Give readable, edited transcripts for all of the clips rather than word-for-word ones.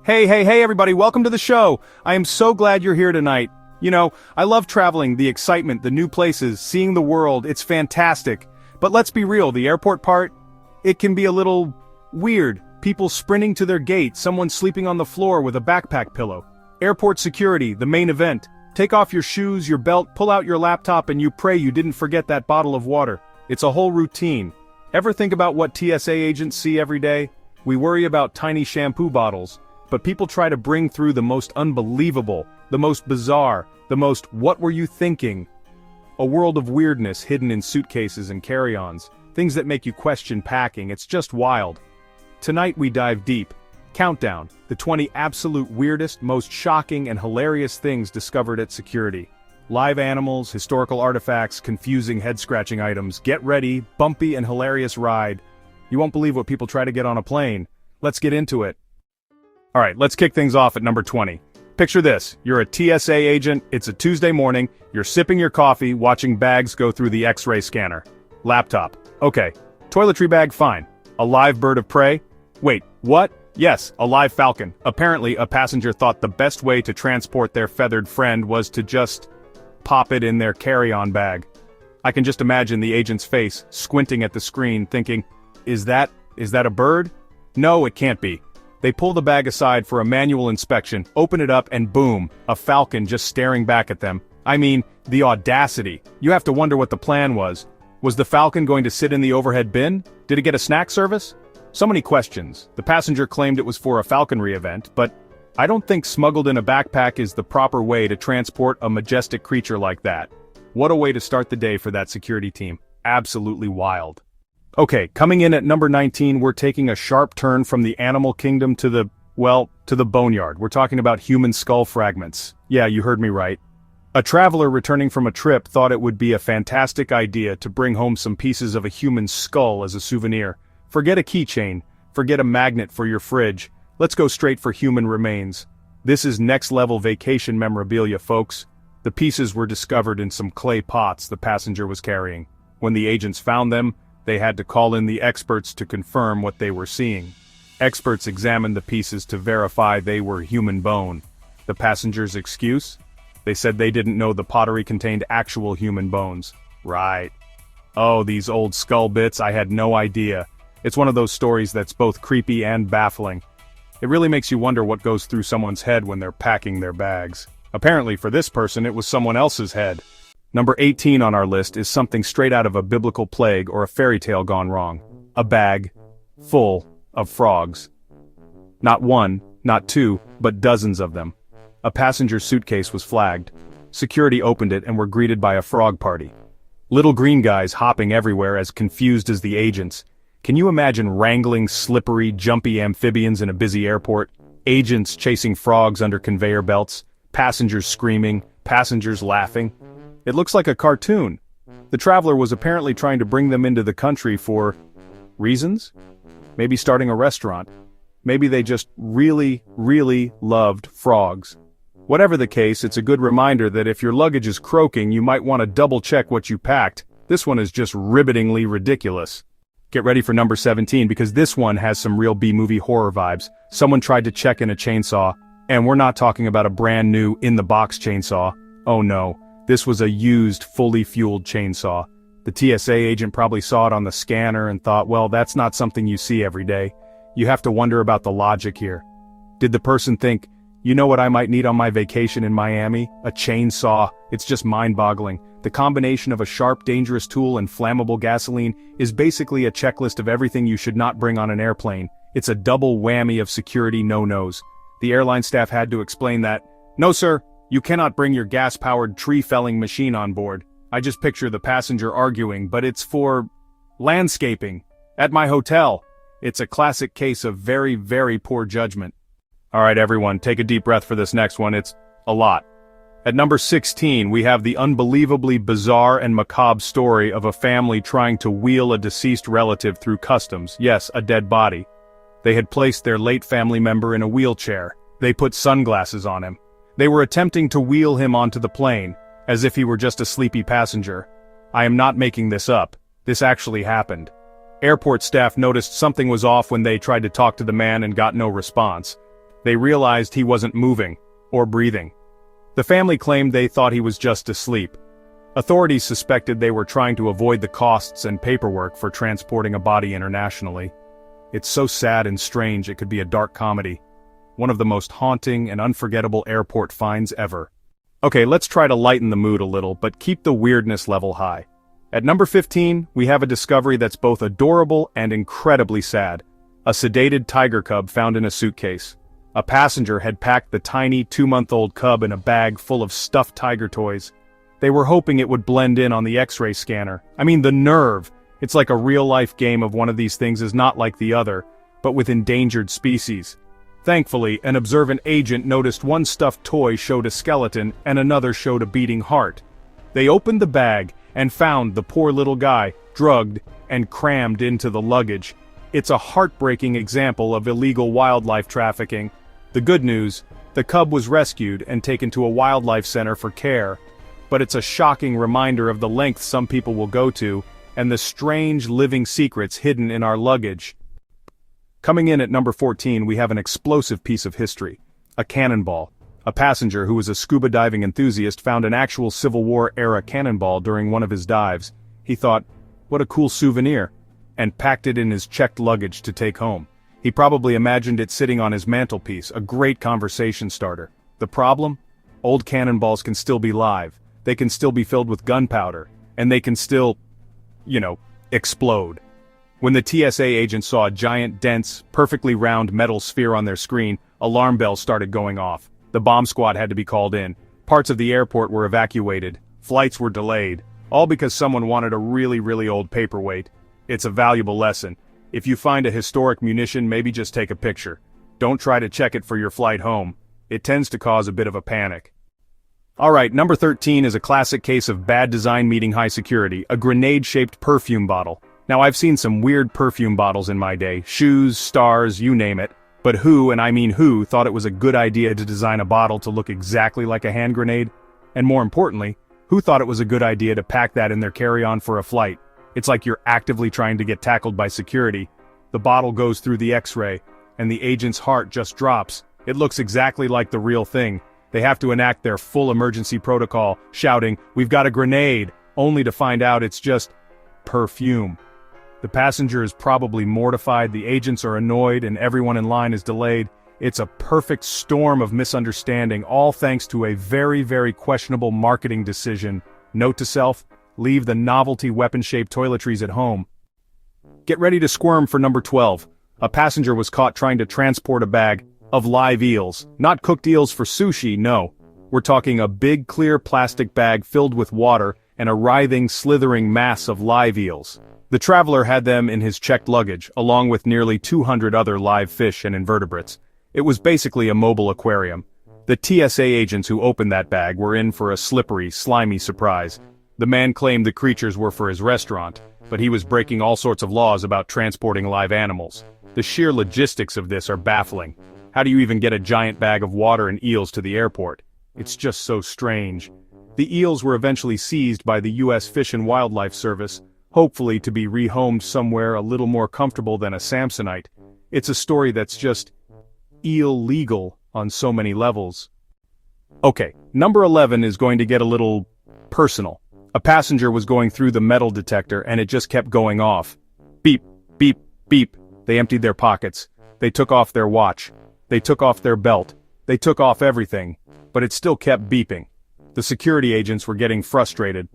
Hey, everybody, welcome to the show. I am so glad you're here tonight. You know, I love traveling, the excitement, the new places, seeing the world, it's fantastic. But let's be real, the airport part, it can be a little weird. People sprinting to their gate, someone sleeping on the floor with a backpack pillow. Airport security, the main event. Take off your shoes, your belt, pull out your laptop, and you pray you didn't forget that bottle of water. It's a whole routine. Ever think about what TSA agents see every day? We worry about tiny shampoo bottles. But people try to bring through the most unbelievable, the most bizarre, the most what were you thinking? A world of weirdness hidden in suitcases and carry-ons, things that make you question packing, it's just wild. Tonight we dive deep. Countdown, the 20 absolute weirdest, most shocking and hilarious things discovered at security. Live animals, historical artifacts, confusing head-scratching items. Get ready, bumpy and hilarious ride. You won't believe what people try to get on a plane. Let's get into it. Alright, let's kick things off at number 20. Picture this, you're a TSA agent, it's a Tuesday morning, you're sipping your coffee, watching bags go through the X-ray scanner. Laptop. Okay. Toiletry bag, fine. A live bird of prey? Wait, what? Yes, a live falcon. Apparently, a passenger thought the best way to transport their feathered friend was to just pop it in their carry-on bag. I can just imagine the agent's face, squinting at the screen, thinking, is that a bird? No, it can't be. They pull the bag aside for a manual inspection, open it up, and boom, a falcon just staring back at them. I mean, the audacity. You have to wonder what the plan was. Was the falcon going to sit in the overhead bin? Did it get a snack service? So many questions. The passenger claimed it was for a falconry event, but I don't think smuggled in a backpack is the proper way to transport a majestic creature like that. What a way to start the day for that security team. Absolutely wild. Okay, coming in at number 19, we're taking a sharp turn from the animal kingdom to the boneyard. We're talking about human skull fragments. Yeah, you heard me right. A traveler returning from a trip thought it would be a fantastic idea to bring home some pieces of a human skull as a souvenir. Forget a keychain, forget a magnet for your fridge. Let's go straight for human remains. This is next-level vacation memorabilia, folks. The pieces were discovered in some clay pots the passenger was carrying. When the agents found them, they had to call in the experts to confirm what they were seeing. Experts examined the pieces to verify they were human bone. The passenger's excuse? They said they didn't know the pottery contained actual human bones. Right. Oh, these old skull bits, I had no idea. It's one of those stories that's both creepy and baffling. It really makes you wonder what goes through someone's head when they're packing their bags. Apparently for this person it was someone else's head. Number 18 on our list is something straight out of a biblical plague or a fairy tale gone wrong. A bag full of frogs. Not one, not two, but dozens of them. A passenger's suitcase was flagged. Security opened it and were greeted by a frog party. Little green guys hopping everywhere as confused as the agents. Can you imagine wrangling slippery, jumpy amphibians in a busy airport? Agents chasing frogs under conveyor belts, passengers screaming, passengers laughing. It looks like a cartoon. The traveler was apparently trying to bring them into the country for reasons? Maybe starting a restaurant. Maybe they just really, really loved frogs. Whatever the case, it's a good reminder that if your luggage is croaking, you might want to double-check what you packed. This one is just rivetingly ridiculous. Get ready for number 17 because this one has some real B-movie horror vibes. Someone tried to check in a chainsaw, and we're not talking about a brand new in-the-box chainsaw. Oh no. This was a used, fully fueled chainsaw. The TSA agent probably saw it on the scanner and thought, well, that's not something you see every day. You have to wonder about the logic here. Did the person think, you know what I might need on my vacation in Miami? A chainsaw. It's just mind-boggling. The combination of a sharp, dangerous tool and flammable gasoline is basically a checklist of everything you should not bring on an airplane. It's a double whammy of security no-nos. The airline staff had to explain that, no sir, you cannot bring your gas-powered tree-felling machine on board. I just picture the passenger arguing, but it's for landscaping. At my hotel. It's a classic case of very, very poor judgment. Alright everyone, take a deep breath for this next one, it's a lot. At number 16, we have the unbelievably bizarre and macabre story of a family trying to wheel a deceased relative through customs, yes, a dead body. They had placed their late family member in a wheelchair. They put sunglasses on him. They were attempting to wheel him onto the plane, as if he were just a sleepy passenger. I am not making this up. This actually happened. Airport staff noticed something was off when they tried to talk to the man and got no response. They realized he wasn't moving, or breathing. The family claimed they thought he was just asleep. Authorities suspected they were trying to avoid the costs and paperwork for transporting a body internationally. It's so sad and strange it could be a dark comedy. One of the most haunting and unforgettable airport finds ever. Okay, let's try to lighten the mood a little, but keep the weirdness level high. At number 15, we have a discovery that's both adorable and incredibly sad. A sedated tiger cub found in a suitcase. A passenger had packed the tiny 2-month-old cub in a bag full of stuffed tiger toys. They were hoping it would blend in on the X-ray scanner. I mean, the nerve! It's like a real-life game of one of these things is not like the other, but with endangered species. Thankfully, an observant agent noticed one stuffed toy showed a skeleton and another showed a beating heart. They opened the bag and found the poor little guy, drugged and crammed into the luggage. It's a heartbreaking example of illegal wildlife trafficking. The good news, the cub was rescued and taken to a wildlife center for care. But it's a shocking reminder of the lengths some people will go to, and the strange living secrets hidden in our luggage. Coming in at number 14, we have an explosive piece of history. A cannonball. A passenger who was a scuba diving enthusiast found an actual Civil War-era cannonball during one of his dives. He thought, what a cool souvenir, and packed it in his checked luggage to take home. He probably imagined it sitting on his mantelpiece, a great conversation starter. The problem? Old cannonballs can still be live. They can still be filled with gunpowder, and they can still, explode. When the TSA agent saw a giant, dense, perfectly round metal sphere on their screen, alarm bells started going off. The bomb squad had to be called in. Parts of the airport were evacuated. Flights were delayed. All because someone wanted a really, really old paperweight. It's a valuable lesson. If you find a historic munition, maybe just take a picture. Don't try to check it for your flight home. It tends to cause a bit of a panic. Alright, number 13 is a classic case of bad design meeting high security, a grenade-shaped perfume bottle. Now I've seen some weird perfume bottles in my day, shoes, stars, you name it. But who, and I mean who, thought it was a good idea to design a bottle to look exactly like a hand grenade? And more importantly, who thought it was a good idea to pack that in their carry-on for a flight? It's like you're actively trying to get tackled by security. The bottle goes through the X-ray, and the agent's heart just drops. It looks exactly like the real thing. They have to enact their full emergency protocol, shouting, "We've got a grenade," only to find out it's just perfume. The passenger is probably mortified, the agents are annoyed, and everyone in line is delayed. It's a perfect storm of misunderstanding, all thanks to a very, very questionable marketing decision. Note to self, leave the novelty weapon-shaped toiletries at home. Get ready to squirm for number 12. A passenger was caught trying to transport a bag of live eels. Not cooked eels for sushi, no. We're talking a big clear plastic bag filled with water and a writhing, slithering mass of live eels. The traveler had them in his checked luggage, along with nearly 200 other live fish and invertebrates. It was basically a mobile aquarium. The TSA agents who opened that bag were in for a slippery, slimy surprise. The man claimed the creatures were for his restaurant, but he was breaking all sorts of laws about transporting live animals. The sheer logistics of this are baffling. How do you even get a giant bag of water and eels to the airport? It's just so strange. The eels were eventually seized by the U.S. Fish and Wildlife Service, hopefully to be rehomed somewhere a little more comfortable than a Samsonite. It's a story that's just eel-legal on so many levels. Okay, number 11 is going to get a little personal. A passenger was going through the metal detector and it just kept going off. Beep, beep, beep. They emptied their pockets. They took off their watch. They took off their belt. They took off everything. But it still kept beeping. The security agents were getting frustrated.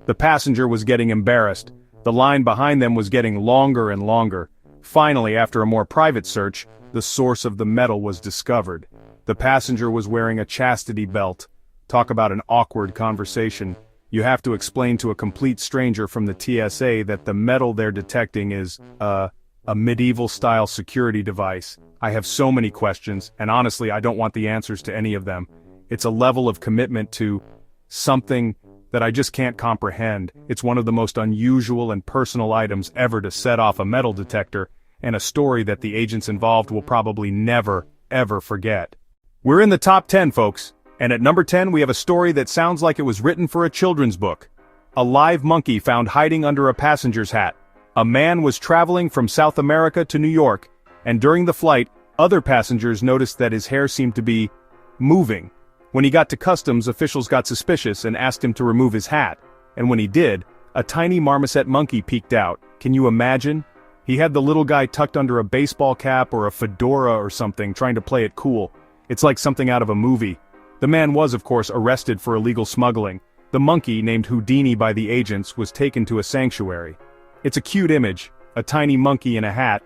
The passenger was getting embarrassed. The line behind them was getting longer and longer. Finally, after a more private search, the source of the metal was discovered. The passenger was wearing a chastity belt. Talk about an awkward conversation. You have to explain to a complete stranger from the TSA that the metal they're detecting is, a medieval-style security device. I have so many questions, and honestly I don't want the answers to any of them. It's a level of commitment to something that I just can't comprehend. It's one of the most unusual and personal items ever to set off a metal detector, and a story that the agents involved will probably never, ever forget. We're in the top 10, folks, and at number 10 we have a story that sounds like it was written for a children's book. A live monkey found hiding under a passenger's hat. A man was traveling from South America to New York, and during the flight, Other passengers noticed that his hair seemed to be moving. When he got to customs, officials got suspicious and asked him to remove his hat. And when he did, a tiny marmoset monkey peeked out. Can you imagine? He had the little guy tucked under a baseball cap or a fedora or something, trying to play it cool. It's like something out of a movie. The man was, of course, arrested for illegal smuggling. The monkey, named Houdini by the agents, was taken to a sanctuary. It's a cute image, a tiny monkey in a hat,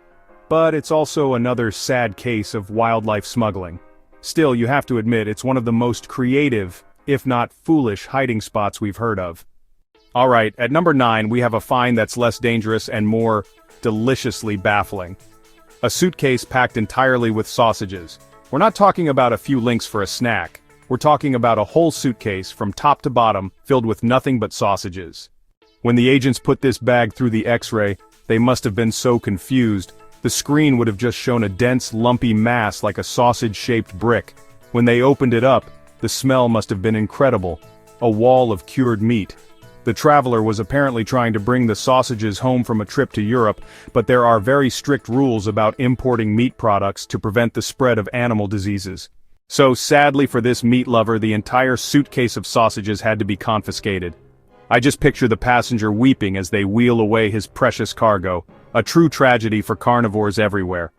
but it's also another sad case of wildlife smuggling. Still, you have to admit it's one of the most creative, if not foolish, hiding spots we've heard of. Alright, at number 9 we have a find that's less dangerous and more deliciously baffling. A suitcase packed entirely with sausages. We're not talking about a few links for a snack. We're talking about a whole suitcase from top to bottom filled with nothing but sausages. When the agents put this bag through the X-ray, they must have been so confused. The screen would have just shown a dense, lumpy mass like a sausage-shaped brick. When they opened it up, the smell must have been incredible. A wall of cured meat. The traveler was apparently trying to bring the sausages home from a trip to Europe, but there are very strict rules about importing meat products to prevent the spread of animal diseases. So sadly for this meat lover, the entire suitcase of sausages had to be confiscated. I just picture the passenger weeping as they wheel away his precious cargo. A true tragedy for carnivores everywhere.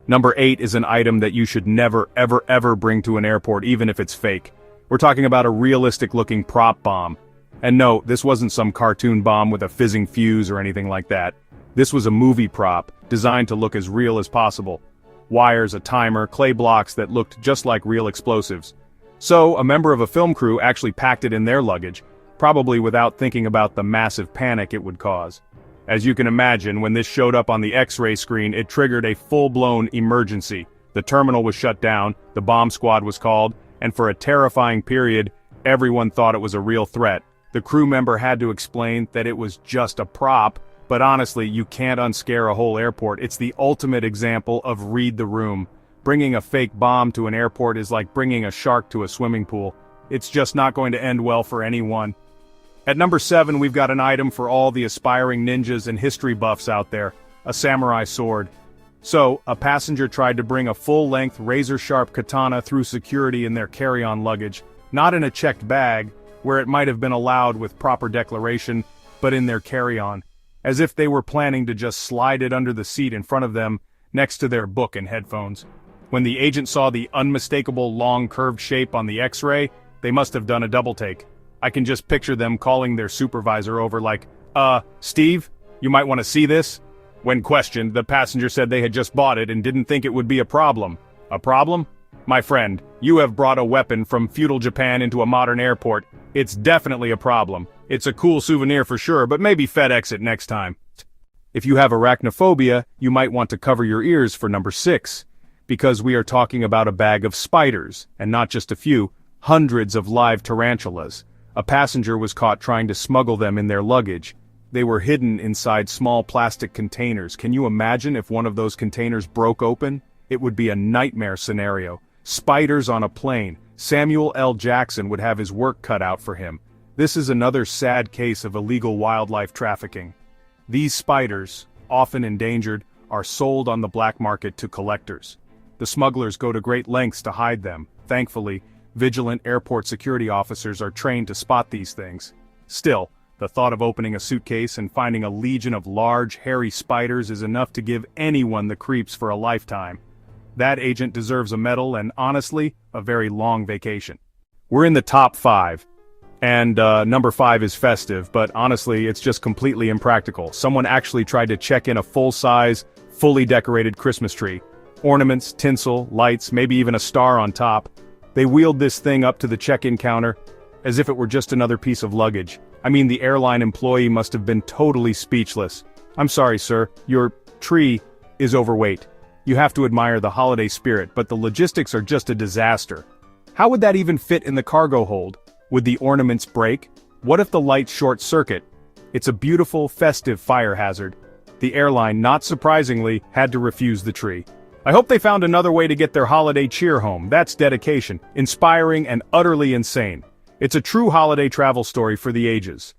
Number 8 is an item that you should never ever bring to an airport, even if it's fake. We're talking about a realistic-looking prop bomb. And no, this wasn't some cartoon bomb with a fizzing fuse or anything like that. This was a movie prop, designed to look as real as possible. Wires, a timer, clay blocks that looked just like real explosives. So, a member of a film crew actually packed it in their luggage, probably without thinking about the massive panic it would cause. As you can imagine, when this showed up on the X-ray screen, it triggered a full-blown emergency. The terminal was shut down, the bomb squad was called, and for a terrifying period, everyone thought it was a real threat. The crew member had to explain that it was just a prop, but honestly, you can't unscare a whole airport. It's the ultimate example of read the room. Bringing a fake bomb to an airport is like bringing a shark to a swimming pool. It's just not going to end well for anyone. At number 7, we've got an item for all the aspiring ninjas and history buffs out there, a samurai sword. So, a passenger tried to bring a full-length, razor-sharp katana through security in their carry-on luggage, not in a checked bag, where it might have been allowed with proper declaration, but in their carry-on, as if they were planning to just slide it under the seat in front of them, next to their book and headphones. When the agent saw the unmistakable long curved shape on the X-ray, they must have done a double take. I can just picture them calling their supervisor over like, Steve, you might want to see this? When questioned, the passenger said they had just bought it and didn't think it would be a problem. A problem? My friend, you have brought a weapon from feudal Japan into a modern airport. It's definitely a problem. It's a cool souvenir for sure, but maybe FedEx it next time. If you have arachnophobia, you might want to cover your ears for number 6, because we are talking about a bag of spiders, and not just a few, hundreds of live tarantulas. A passenger was caught trying to smuggle them in their luggage. They were hidden inside small plastic containers. Can you imagine if one of those containers broke open? It would be a nightmare scenario. Spiders on a plane. Samuel L. Jackson would have his work cut out for him. This is another sad case of illegal wildlife trafficking. These spiders, often endangered, are sold on the black market to collectors. The smugglers go to great lengths to hide them. Thankfully, vigilant airport security officers are trained to spot these things. Still, the thought of opening a suitcase and finding a legion of large, hairy spiders is enough to give anyone the creeps for a lifetime. That agent deserves a medal and, honestly, a very long vacation. We're in the top 5. And number 5 is festive, but honestly, it's just completely impractical. Someone actually tried to check in a full-size, fully decorated Christmas tree. Ornaments, tinsel, lights, maybe even a star on top. They wheeled this thing up to the check-in counter as if it were just another piece of luggage. I mean, the airline employee must have been totally speechless. I'm sorry, sir, your tree is overweight. You have to admire the holiday spirit, but the logistics are just a disaster. How would that even fit in the cargo hold? Would the ornaments break? What if the lights short-circuit? It's a beautiful, festive fire hazard. The airline, not surprisingly, had to refuse the tree. I hope they found another way to get their holiday cheer home. That's dedication, inspiring and utterly insane. It's a true holiday travel story for the ages.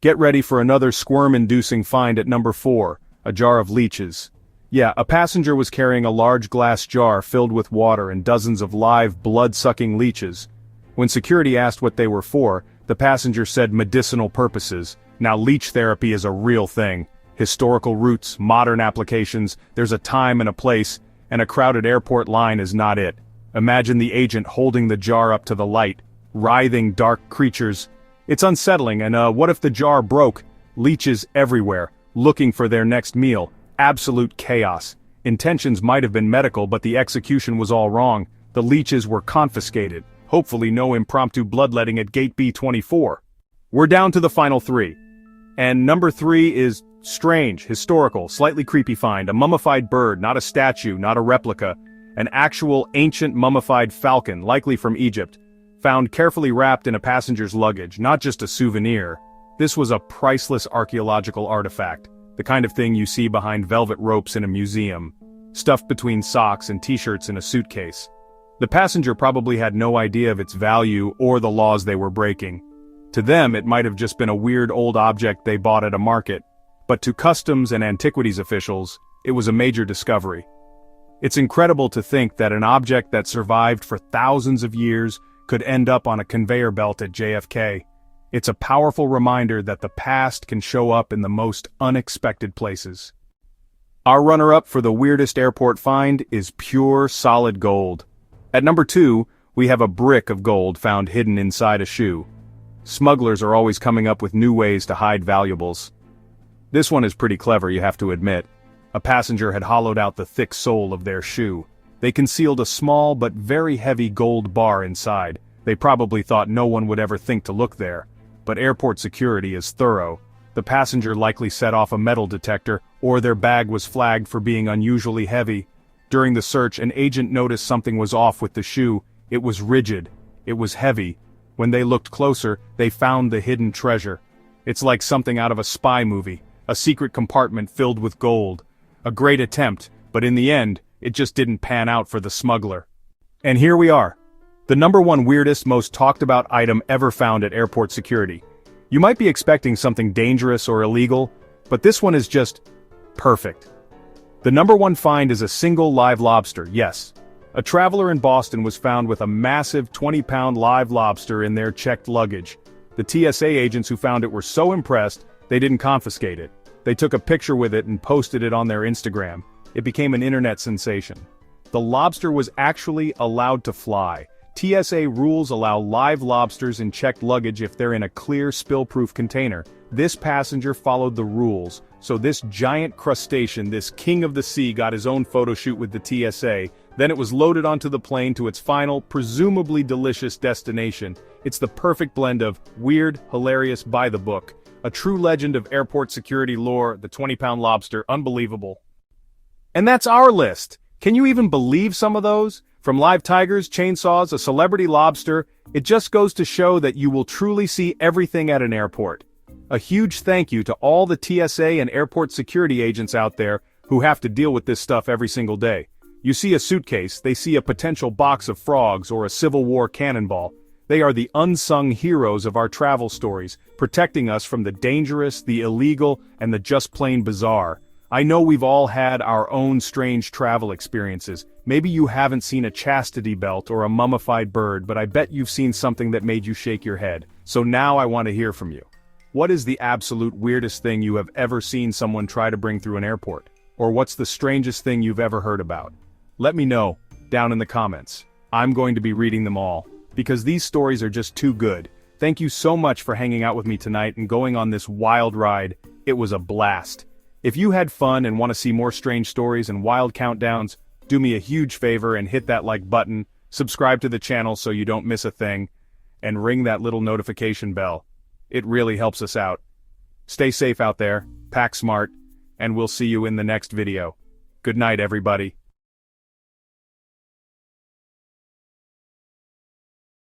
Get ready for another squirm-inducing find at number 4, a jar of leeches. Yeah, a passenger was carrying a large glass jar filled with water and dozens of live, blood-sucking leeches. When security asked what they were for, the passenger said medicinal purposes. Now leech therapy is a real thing. Historical roots, modern applications, there's a time and a place, and a crowded airport line is not it. Imagine the agent holding the jar up to the light. Writhing dark creatures. It's unsettling, and what if the jar broke? Leeches everywhere, looking for their next meal. Absolute chaos. Intentions might have been medical, but the execution was all wrong. The leeches were confiscated. Hopefully no impromptu bloodletting at gate B24. We're down to the final three. And number 3 is strange, historical, slightly creepy find. A mummified bird, not a statue, not a replica. An actual ancient mummified falcon, likely from Egypt. Found carefully wrapped in a passenger's luggage, not just a souvenir. This was a priceless archaeological artifact. The kind of thing you see behind velvet ropes in a museum, stuffed between socks and t-shirts in a suitcase. The passenger probably had no idea of its value or the laws they were breaking. To them, it might have just been a weird old object they bought at a market, but to customs and antiquities officials, it was a major discovery. It's incredible to think that an object that survived for thousands of years could end up on a conveyor belt at JFK. It's a powerful reminder that the past can show up in the most unexpected places. Our runner-up for the weirdest airport find is pure solid gold. At number 2, we have a brick of gold found hidden inside a shoe. Smugglers are always coming up with new ways to hide valuables. This one is pretty clever, you have to admit. A passenger had hollowed out the thick sole of their shoe. They concealed a small but very heavy gold bar inside. They probably thought no one would ever think to look there. But airport security is thorough. The passenger likely set off a metal detector, or their bag was flagged for being unusually heavy. During the search, an agent noticed something was off with the shoe. It was rigid. It was heavy. When they looked closer, they found the hidden treasure. It's like something out of a spy movie, a secret compartment filled with gold. A great attempt, but in the end, it just didn't pan out for the smuggler. And here we are. The number 1 weirdest, most talked about item ever found at airport security. You might be expecting something dangerous or illegal, but this one is just perfect. The number 1 find is a single live lobster, yes. A traveler in Boston was found with a massive 20-pound live lobster in their checked luggage. The TSA agents who found it were so impressed, they didn't confiscate it. They took a picture with it and posted it on their Instagram. It became an internet sensation. The lobster was actually allowed to fly. TSA rules allow live lobsters in checked luggage if they're in a clear, spill-proof container. This passenger followed the rules, so this giant crustacean, this king of the sea, got his own photo shoot with the TSA. Then it was loaded onto the plane to its final, presumably delicious destination. It's the perfect blend of weird, hilarious, by the book. A true legend of airport security lore, the 20-pound lobster, unbelievable. And that's our list. Can you even believe some of those? From live tigers, chainsaws, a celebrity lobster, it just goes to show that you will truly see everything at an airport. A huge thank you to all the TSA and airport security agents out there who have to deal with this stuff every single day. You see a suitcase, they see a potential box of frogs or a Civil War cannonball. They are the unsung heroes of our travel stories, protecting us from the dangerous, the illegal, and the just plain bizarre. I know we've all had our own strange travel experiences. Maybe you haven't seen a chastity belt or a mummified bird, but I bet you've seen something that made you shake your head. So now I want to hear from you. What is the absolute weirdest thing you have ever seen someone try to bring through an airport? Or what's the strangest thing you've ever heard about? Let me know, down in the comments. I'm going to be reading them all, because these stories are just too good. Thank you so much for hanging out with me tonight and going on this wild ride. It was a blast. If you had fun and want to see more strange stories and wild countdowns, do me a huge favor and hit that like button, subscribe to the channel so you don't miss a thing, and ring that little notification bell. It really helps us out. Stay safe out there, pack smart, and we'll see you in the next video. Good night, everybody.